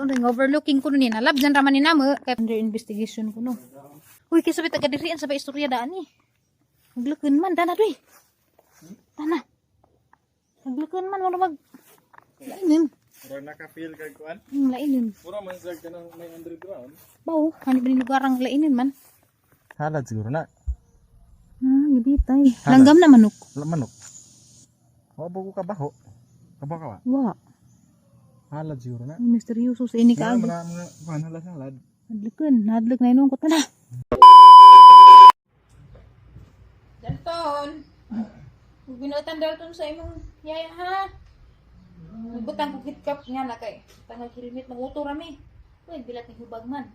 unay overlooking ko ni nalab jan raman ni namo kay under investigation ko no. Uy kisabit taga dirian sa istorya daan ni. Naglukon man dana doy. Dana. Naglukon man wala mag lainin. Pero naka-feel kay kuan. Lainin. Puro man sa kanang may underground. Bawo, hani ba ni lugarang lainin man. Halad siguro na. Gibitay. Langgam na manok. Manok. Wa ba ko kabaho? Kabaho ka ba? Wa. Halad siguro na. Misteryoso sa ini ka. Mga halad. Nadlek na inong ko ta na. Dalton. Binutan Dalton sa imong yaya ha. Butang ko kitkap nga na kay. Tangal helmet maguto rami. Uy, bilat ni hubag man.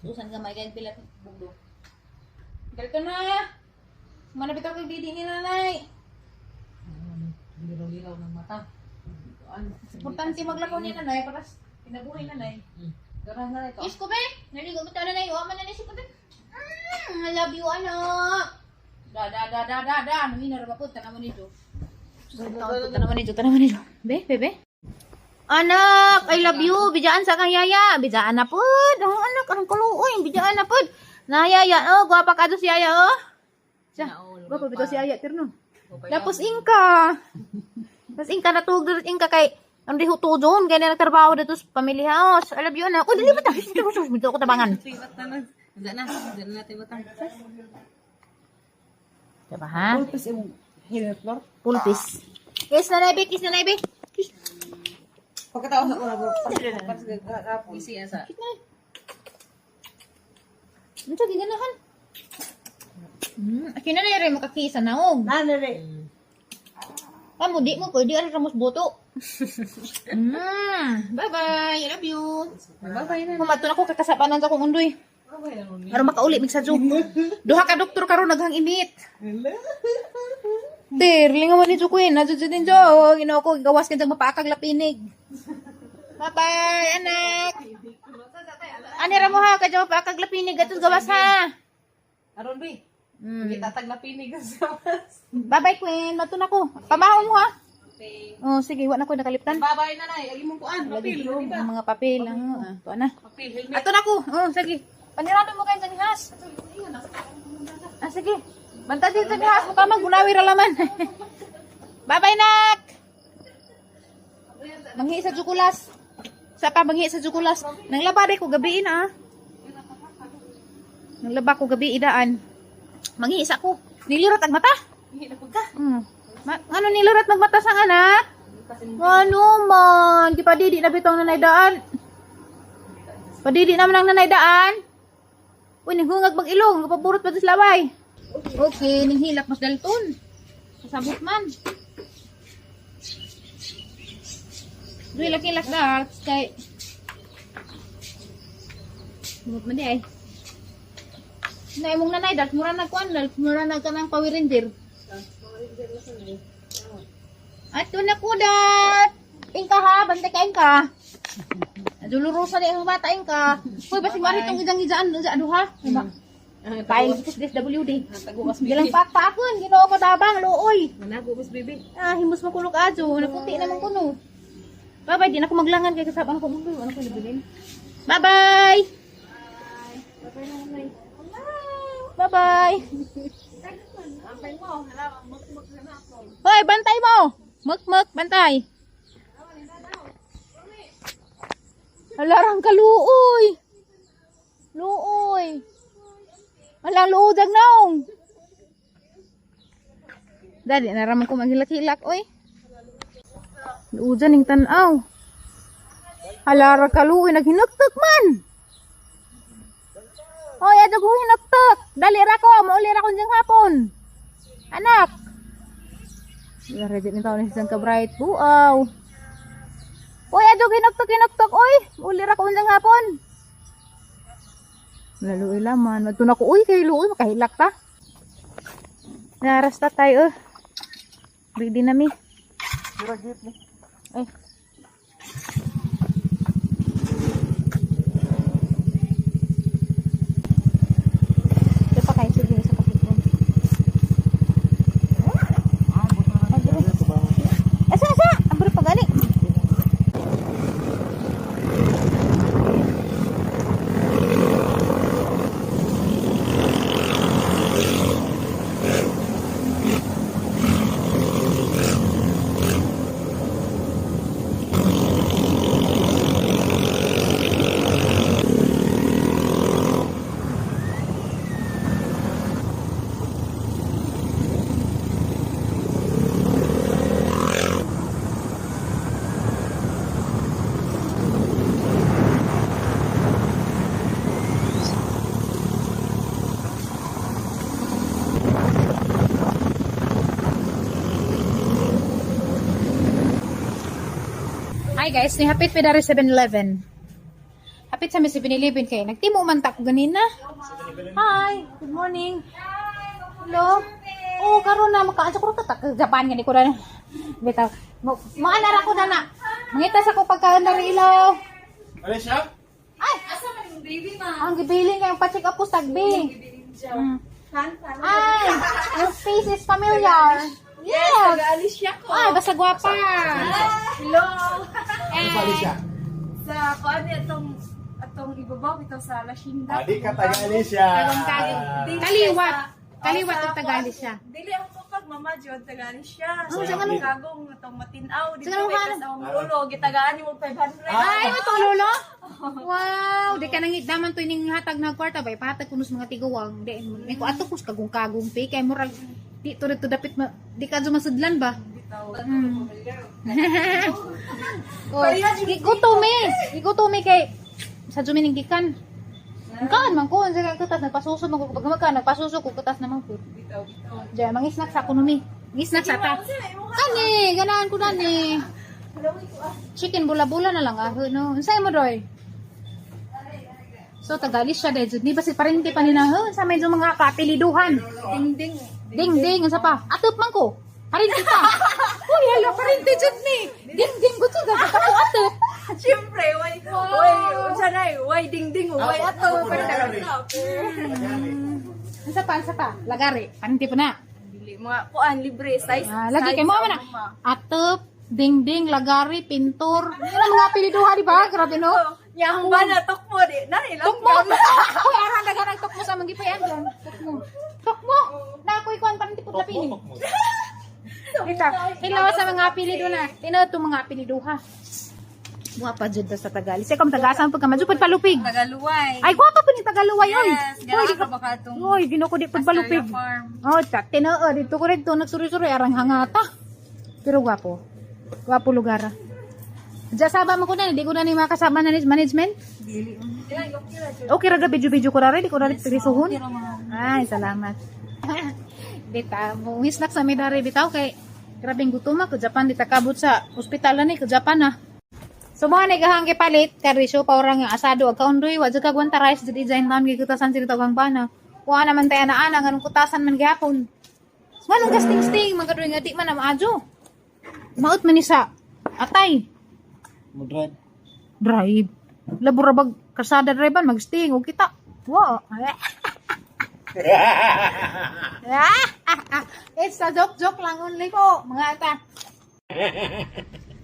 Usan gamay kay bilat ni bugdo. Dalton na. Mana bitaw kay didi ni nanay. Liraw-liraw ng mata. Importante maglakaw ni nanay para kinabuhi nanay. Garang na ito. Isko be, naligo mo tayo nanay. Wa man nanay si puti. I love you anak. Da. Numinar ba po tanaman nito. Tanaman nito. Be. Anak, I love you. Bijaan sa kang yaya. Bijaan na pod. Oh, anak, anong kaluoy. Bijaan na pod. Na yaya, oh, guwapa ka si yaya, oh. Siya, guwapa bito si yaya, tirno. Tapos ingka. Tapos ingka natug dito ingka kay ang di huto doon. Kaya nagtrabaho dito sa family house. I love you, anak. Oh, dali ba ta? Dito ko tabangan. Diyan na natin batang. Diba ha? Pulpis yung hirit floor. Pulpis. Kiss na naibe. Pagkatapos ako na isi asa. Ano siya, giganahan? Akin na rin makakisa na oh. Nana rin. Kamu di mo pwede ang ramos boto. Bye-bye. I love you. Babay na. Humato na ko kakasapanan sa kong undoy. Babay na rin. Para makauli mig sa joke. Duha ka doktor karon naghang init. Derling mo ni Jukuin, na din jo. Ginoo ko gawas kang mapaakag lapinig. Bye-bye, anak. Ani ra mo ha kadyo mapaakag lapinig atus gawas ha. Aron bi. Hindi tatag na pinig sa mas. Bye-bye, Queen. Mato na ko. Pamahon mo ha. Okay. Oh, sige, wa na ko nakaliptan. Babay na nay. Agi mong kuan. Lagi Papel. ko ang mga papel lang. Ito na. Papel. Helmet. Ato na ko. Oh, sige. Panirado mo kayo sa nihas. Sige. Banta din sa nihas. Mukha magbunawi ra laman. Bye-bye, nak. Manghi sa jukulas. Sa pa manghi sa jukulas. Nanglaba ko gabi na. Nanglaba ko gabi idaan. Manghi sa ko. Nilirat ang mata. Ano nilirat magmata sang anak? Ano man. Di pa didi na bitong nanay daan. Padidi naman ang nanay daan. Uy, nanghungag mag-ilong. Napaburot pa sa laway. Okay, nanghilak mas Dalton. Sasabot man. Uy, laki-lak na. Kay... Sumot man di ay. Na imong nanay, dahil mura nagkuhan. Dahil mura nagkanang pawirindir. Ato na ko, dat. Ingka ha, bantay ka ingka. Dulurusa na yung bata ingka. Uy, basing mari itong gijang-gijaan sa aduha. Paing sa SWD. Gilang pakpakon, ginoo ko tabang, looy. Managubos bibi. Himus makulog adyo. Naputi naman kuno. Bye-bye, di na ako maglangan kay kasabang ko mundo. Ano ko nabilin? Bye-bye! Bye-bye! Hoy, bantay mo! Mak, bantay! Alarang ka, luoy! Luoy! Alang luodag naong! Dali, naraman ko maghilak-hilak, oy! Luodan yung tanaw! Alarang ka, luoy! Naghinagtag man! Hoy, adog ho hinagtag! Dali ra ko! Mauli ra ko diyang hapon! Anak! Ready ni taon ni San Bright buaw. Oy, adog hinagtag, oy. Uli ra ko unsang hapon. Laluoy laman, magtuna ko uy kay luoy makahilak ta. Naras ta tayo. Ready na mi. Ay. Dapat kayo sige sa kapitbahay. Asa, ambro pa gali. Hi guys, nihapit mi dari 7-Eleven. Hapit sa mi 7-Eleven kay nagtimo man ta ko ganina. Hi, good morning. Hello. Oh, karon na makaadto ko ta Japan gani ko na. Bitaw. Maanara ko na. Mangita sa ko pagkaon dari ilaw. Ano siya? Ay, Asa man yung baby ma? ang gibiling nga yung pa-check up ko stagbi. Ay, your face is familiar. Yes. Nag-Alicia ko. Ay, basta gwapa. Hello. Ano siya? Sa kuan atong ibabaw ito sa Lashinda. Adi ka tagali siya. Kaliwat ang Tagalog siya. Dili ako pag mama jud tagali siya. Oh, Sa sige, kagong atong matinaw dito Sige, kay sa ulo gitagaan mo 500. Ay, matulolo? Wow, di ka nang daman to ining hatag na kwarta bay pahatag kunos mga tiguwang. Di may ko ato kus kagong-kagong pe kay murag di to dito dapit di ka masudlan ba? Oh, gigutom kay sa jumining gikan. Kaan man ko, sa katas nagpasuso man ko pag magka nagpasuso ko katas naman po. Bitaw. Diya mangisnak sa kuno mi. Ngisnak sa ta. Ani, ganahan ko nani. Chicken bula-bula na lang no. Unsay mo doy? So tagali siya dahil ni ba si parente pa nila sa medyo mga kapiliduhan. Ding-ding. Ding unsa pa? Atop man ko. Parente pa. Uy, hala parente jud ni. Ding ko jud ka ko atop. Siyempre, way, unsa na way ding-ding, way ato. Unsa pa? Lagari. Parente pa na. Dili mga kuan libre size. Lagi kay mo man na. Atop, ding, lagari, pintor. Yan ang mga apeliduhan, di ba? Grabe no. Yang ba na tukmo di? Nari lang. Tukmo! Uy, arang dagan ang tukmo sa mga gipayan doon. Tukmo! Na ako'y kuhan parang tipot na pining. Dita, ilaw sa mga apelido na. Tinaw itong mga apeliduha. Guwapa dyan sa Tagalog. Kasi kung tagasan pagka majupad palupig. Tagaluway. Ay, guwapa pa ni Tagaluway. Oy. Yes, ganahan ka baka itong Oy, ginoko di pag palupig. farm. Oh, tinao. Dito ko rin ito. Nagsuri-suri. Arang hangata. Pero guwapo. Guwapo lugar. Diyan saba mo ko na. Hindi ko na ni makasama na management. Dili. Okay ra video ko ra rin. Di ko ra rin pirisuhon. Ay, salamat. Dita, muwis nak sa medari bitaw kay grabing gutom ako. Japan dita kabot sa ospital ni ko Japan na. So mo ni gahang palit karisyo pa orang nga asado ag kaundoy wa jud kag wanta rice jud design man gikutasan sila tagang bana. Kuha naman tayo na ana nganong kutasan man gyapon. Manong gasting-sting magadoy nga di man na maadyo. Maut man ni sa atay. Mudran. Drive. Labura bag kasada drive magsting og kita. Wow. It's a joke lang only po, mga ata.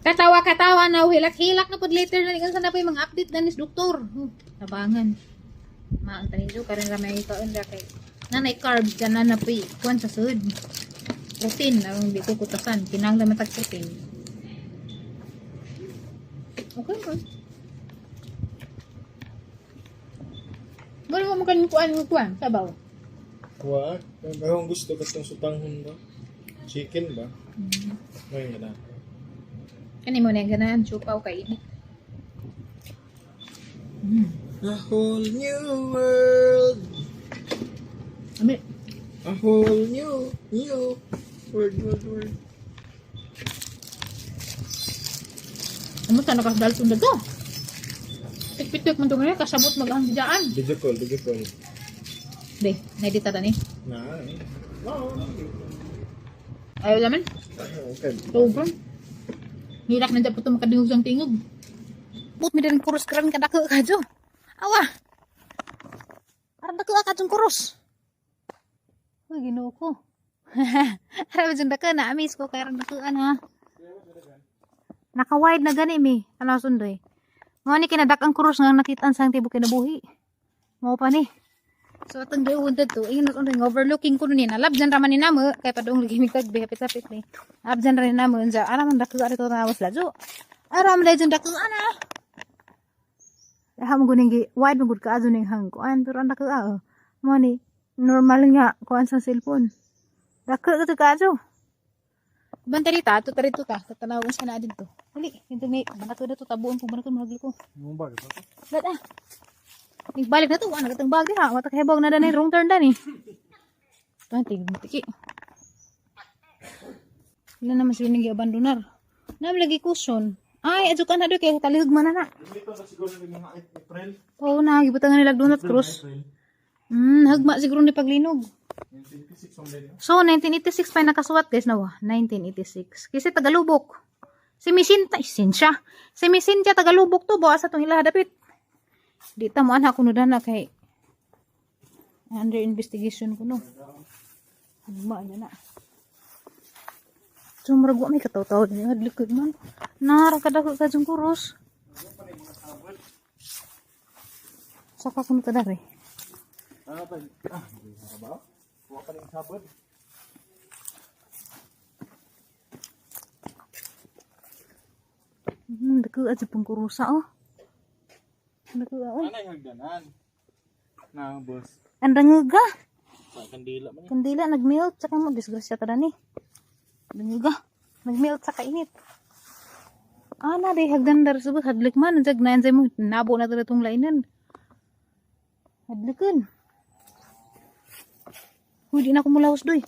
Katawa na hilak-hilak na pod later na nikan sana pa yung mga update na nis doktor. Tabangan. Maanta niyo karon ra may kaon ra kay nanay carbs kana na pi kuan sa sud. Protein ang dito kutasan, kinanglan matag protein. Okay. Gano mo kan kuan sabaw. Wa, kung gusto ko itong sutanghon ba? Chicken ba? Ngayon nga na. Kani mo na yung ganahan, chupaw kainit. A whole new world. Ami, A whole new word. amo ta nakasdal sunda to. Pitik-pitik man to ngayon, kasabot mag-ang diyaan. Video call. Be, naedita ta ni. Na, Oo. Ayaw naman. Okay. Sobrang. Hilak na dyan po ito makadihog sang tingog. But may dalang kurus karan kadako ka dyan. Awa. Parang dako ka dyan kurus. Uy, ginoo ko. Harap dyan dako na. Amis ko kaya rin dako ha. Naka-wide na gani mi. Ano sundoy. Mga ni kinadak ang kurus nga nakitaan sang tibo kinabuhi. Mga pa ni. So atong giuwon dito, ayun ang overlooking ko ni nalab dyan raman ni namo kay padung lagi mi kag hapit-hapit ni. Ab dyan ra ni namo unsa aram dako ari to tawas lajo. Aram legend dako ana. Ham guning gi wide magud ka azo ning hangkuan pero ang dako mo ni normal nga kuan sa cellphone. Dako ka azo. Bantarita to tarito ta tatanawon sa na dito. Dali, ito may banato na to tabuon ko banato mahagli ko. Mo ba ito? Lada. Nagbalik na to, ano katang bag din ha? Matakahibog na danay wrong turn dani. Tantig, matiki. Wala naman sila nag-abandonar. Naman lagi cushion. Ay, adyo ka na doy kay talihog man na. Dito na siguro ng mga April. Oo na, gibutangan nila donut cross. Hagma siguro ni paglinog. 1956 ang din. So, 1986 pa yung nakasuwat guys na 1986. Kasi Tagalubok. Si Misinta, siya. Si Misinta Tagalubok to, bawa sa itong ilaha dapit. Di ta mo anak kuno na kay under investigation kuno. Hagma niya na. So, maragwa may kataw-taw din. Hadlikod man. Narakadako ka dyan kuros. Saka kuno ka dari. Hindi na ba? Kuha pa rin sabon. Dako aja pang kurusa oh. Dako oh. Ano yung hagdanan? Na, boss. Anda ngega. Sa kandila man. Kandila nagmelt saka mo disgrasya ta dani. Ngega. Nagmelt saka init. Ana day hagdan dar subut hadlik man jag na enzyme mo nabo na ta tong lainan. Hadlikan. Hindi na ako mulawas doy.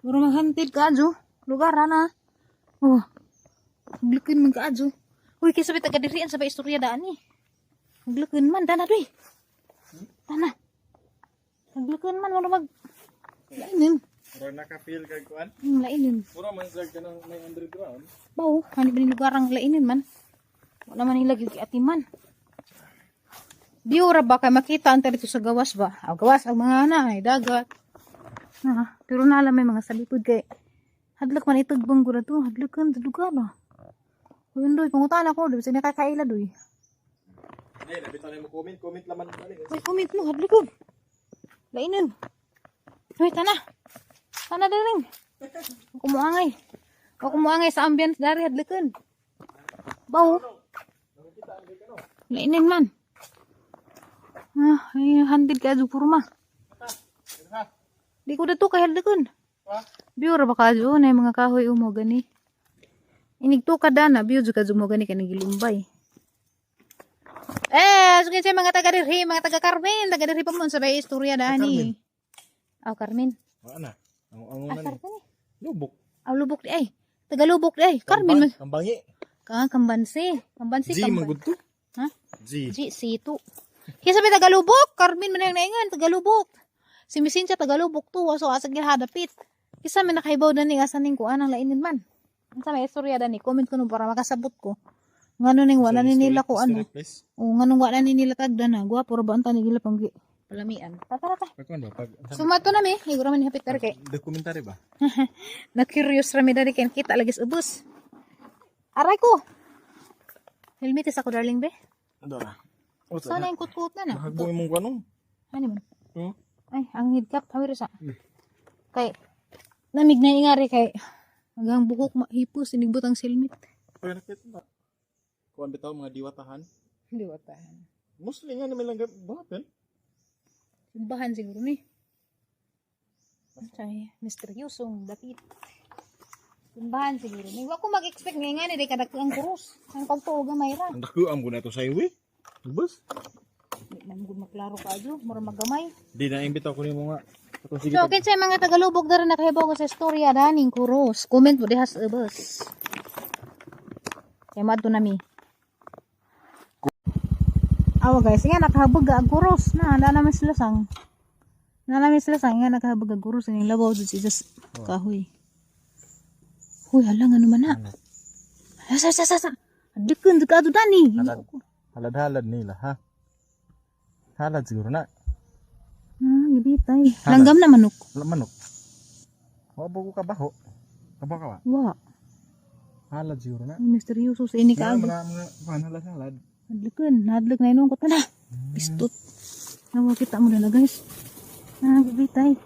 Pero maghantid ka adyo. Lugar na. Oh. Hadlikan man ka adyo. Uy, kaya sabi taga-dirian sa istorya daan eh. Hadlikan man. Dana doy. Dana. Hadlikan man. Wala mag... Lainin. Pero naka-feel kay kuan. Lainin. Puro man sila ka ng may underground. Bau. Hani ba ni lugar ang lainin man. Wala man nila giatiman. Biura ba kay makita ang dito sa gawas ba? Ang gawas ang mga anay, dagat. Pero na alam may mga salipod kay hadlak man itugbang gura to, hadlakan sa lugar ba. Uy, doy, pangutan ako, di ba siya nakakaila doy. Ay, nabitaw na mo comment laman pa rin. Uy, comment mo, hadlakan. Lainin. Uy, tana. Tana na rin. Kumuangay. O kumuangay sa ambience dari, hadlakan. Bau. Lainin man. Ay, handid ka adyo puro ma. Di ko dato kahit dakon. Biura ba ka adyo na mga kahoy mo gani. Inigto ka dana, biyo ka adyo mo gani ka nagilumbay. Sukin siya mga taga-dirhi, mga taga-Carmen, taga-dirhi pa mo sa may istorya dani. Carmen. Wala na. Ang una ni. Lubok. Lubok di ay. Taga-lubok di ay. Carmen man. Kambangi. Kambansi. Kambansi. G magud to. Ha? G. C2. Kaya sabi Tagalubok, Carmen man ang naingan, Tagalubok. Si Misincha Tagalubok to, so asag gilhadapit. Kisa may nakaibaw na ni asaning ko anang lainin man. Sa may istorya dani, comment ko no para makasabot ko. Ngano ning wala ni nila ko ano. O nganong wala ni nila tagda na, gwapo ra ba anta ni nila pang palamian. Tara. Pagkuan ba pag Sumato na mi, iguro man hapit kay. dokumentary ba? Na curious ra mi dari kay kita lagis ubos. Aray ko. Helmet is ako darling be. Dora. Sana yung kutkut na na. Hagbong imong kanong. Ano man? Hmm? Ay, ang hidkap. Hawir sa. Kay, namig na ingari kay, hanggang bukok mahipos, sinigbot ang silmit. Pag nakita ba? Kuan bitaw mga diwatahan. Hindi watahan. Muslim nga naman lang bahapen. Simbahan siguro ni. Say, misteryosong dapit. Simbahan siguro ni. Wa ko mag-expect nga ni, di kadak ang kurus. Ang pagtuog ang mayra. Ang dakuan mo na to sa iwi. Bus. Di na mo maklaro ka adyo, mura magamay. Di na imbitaw ko nimo nga. Ato sige. So, kinsay mga Tagalubog dara nakahibaw ko sa istorya daning kurus. Comment mo dihas ubos. Kaya madto nami. Awa guys, nga nakahabag ang kurus na namin sila sang. Namin sila sang nga nakahabag ang kurus ning labaw jud si Jesus kahoy. Hoy, halang ano man na. Sa. Adikon ka dani. Halad nila ha. Halad siguro na. Gibitay. Langgam na manok. Manok. Wa ba ko kabaho? Kabaho ka ba? Wa. Halad siguro na. Misteryoso sa ini ka. Mga halad. Adlikon, nadlik na inong ko na. Pistot. Nawa kita mo na guys. Gibitay.